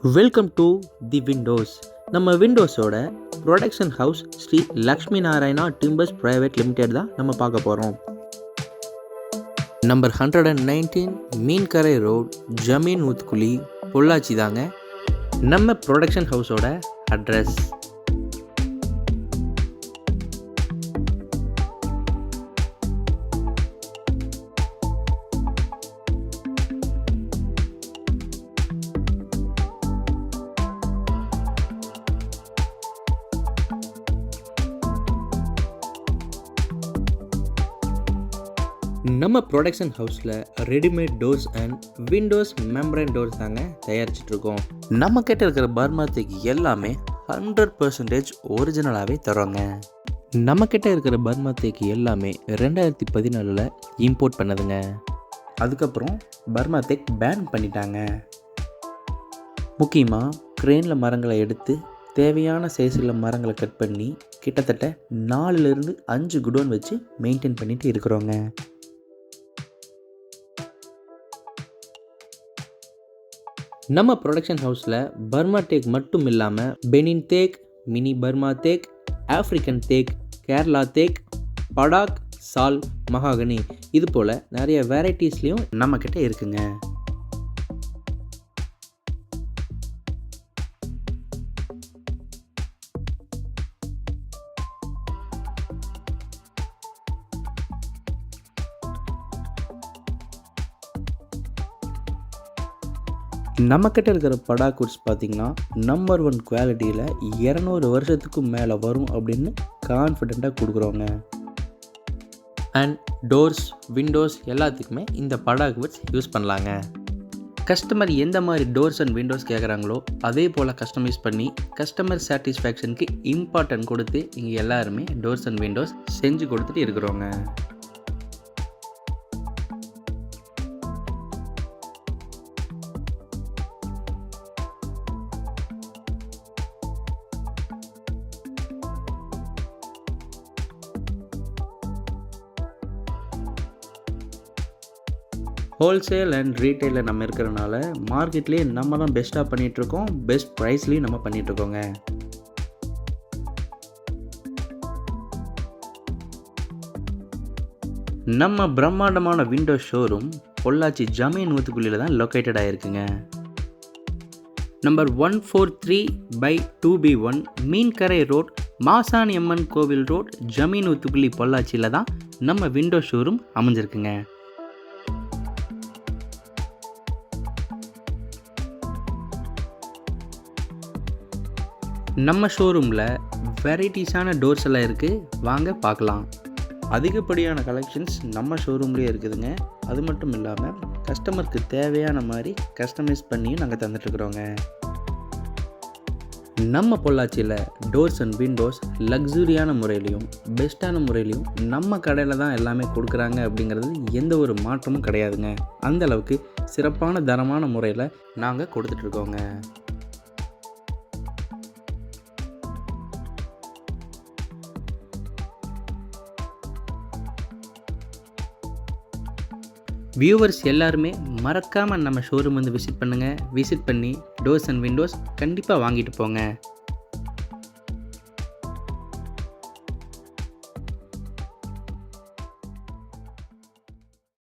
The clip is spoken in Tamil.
Welcome to the windows. நம்ம விண்டோஸோட production house Sri Lakshmi Narayana timbers private limited தான் நம்ம பார்க்க போகிறோம். நம்பர் 119 மீன்கரை ரோட், ஜமீன் ஊத்துக்குழி, பொள்ளாச்சி தாங்க நம்ம ப்ரொடக்ஷன் ஹவுஸோட அட்ரஸ். நம்ம ப்ரொடக்ஷன் ஹவுஸில் readymade doors and Windows membrane doors தாங்க தயாரிச்சிட்ருக்கோம். நம்ம கிட்ட இருக்கிற பர்மாத்திக்கு எல்லாமே 100% ஒரிஜினலாகவே தரோங்க. நம்ம கிட்ட இருக்கிற பர்மாத்திக்கு எல்லாமே 2014 இம்போர்ட் பண்ணதுங்க. அதுக்கப்புறம் பர்மாத்தேக் பேன் பண்ணிட்டாங்க. முக்கியமாக க்ரெயினில் மரங்களை எடுத்து தேவையான சைஸில் மரங்களை கட் பண்ணி கிட்டத்தட்ட 4லேருந்து 5 குடோன் வச்சு மெயின்டைன் பண்ணிட்டு இருக்கிறோங்க. நம்ம ப்ரொடக்ஷன் ஹவுஸில் பர்மா தேக் மட்டும் இல்லாமல் Benin teak, mini Burma teak, African teak, Kerala teak, padauk, சால், மகாகனி இது போல் நிறைய வெரைட்டிஸ்லேயும் நம்மக்கிட்ட இருக்குங்க. நம்மக்கிட்ட இருக்கிற படாக்குட்ஸ் பார்த்திங்கன்னா நம்பர் 1 குவாலிட்டியில் 200 வருஷத்துக்கும் மேலே வரும் அப்படின்னு கான்ஃபிடெண்ட்டாக கொடுக்குறோங்க. அண்ட் டோர்ஸ், விண்டோஸ் எல்லாத்துக்குமே இந்த படாக்குட்ஸ் யூஸ் பண்ணலாங்க. கஸ்டமர் எந்த மாதிரி டோர்ஸ் அண்ட் விண்டோஸ் கேட்குறாங்களோ அதே போல் கஸ்டமைஸ் பண்ணி கஸ்டமர் சாட்டிஸ்ஃபேக்ஷனுக்கு இம்பார்ட்டன்ட் கொடுத்து இங்கே எல்லாருமே டோர்ஸ் அண்ட் விண்டோஸ் செஞ்சு கொடுத்துட்டு இருக்கிறோங்க. ஹோல்சேல் அண்ட் ரீட்டைலில் நம்ம இருக்கிறனால மார்க்கெட்லேயே நம்ம தான் பெஸ்ட்டாக பண்ணிகிட்ருக்கோம். பெஸ்ட் ப்ரைஸ்லேயும் நம்ம பண்ணிகிட்ருக்கோங்க. நம்ம பிரம்மாண்டமான விண்டோ ஷோரூம் பொள்ளாச்சி ஜமீன் ஊத்துக்குழியில் தான் லொக்கேட்டட் ஆகிருக்குங்க. Number 143/2B1 Meenkarai road, Masani Amman கோவில் ரோட், ஜமீன் ஊத்துக்குழி, பொள்ளாச்சியில் தான் நம்ம விண்டோ ஷோரூம் அமைஞ்சிருக்குங்க. நம்ம ஷோரூமில் வெரைட்டிஸான டோர்ஸ் எல்லாம் இருக்குது, வாங்க பார்க்கலாம். அதிகப்படியான கலெக்ஷன்ஸ் நம்ம ஷோரூம்லேயே இருக்குதுங்க. அது மட்டும் இல்லாமல் கஸ்டமருக்கு தேவையான மாதிரி கஸ்டமைஸ் பண்ணியும் நாங்கள் தந்துட்டுருக்குறோங்க. நம்ம பொள்ளாச்சியில் டோர்ஸ் அண்ட் விண்டோஸ் லக்ஸுரியான முறையிலையும் பெஸ்ட்டான முறையிலையும் நம்ம கடையில் தான் எல்லாமே கொடுக்குறாங்க அப்படிங்கிறது எந்த ஒரு மாற்றமும் கிடையாதுங்க. அந்தளவுக்கு சிறப்பான தரமான முறையில் நாங்கள் கொடுத்துட்ருக்கோங்க. வியூவர்ஸ் எல்லாருமே மறக்காமல் நம்ம ஷோரூம் வந்து விசிட் பண்ணுங்கள். விசிட் பண்ணி டோர்ஸ் அண்ட் விண்டோஸ் கண்டிப்பாக வாங்கிட்டு போங்க.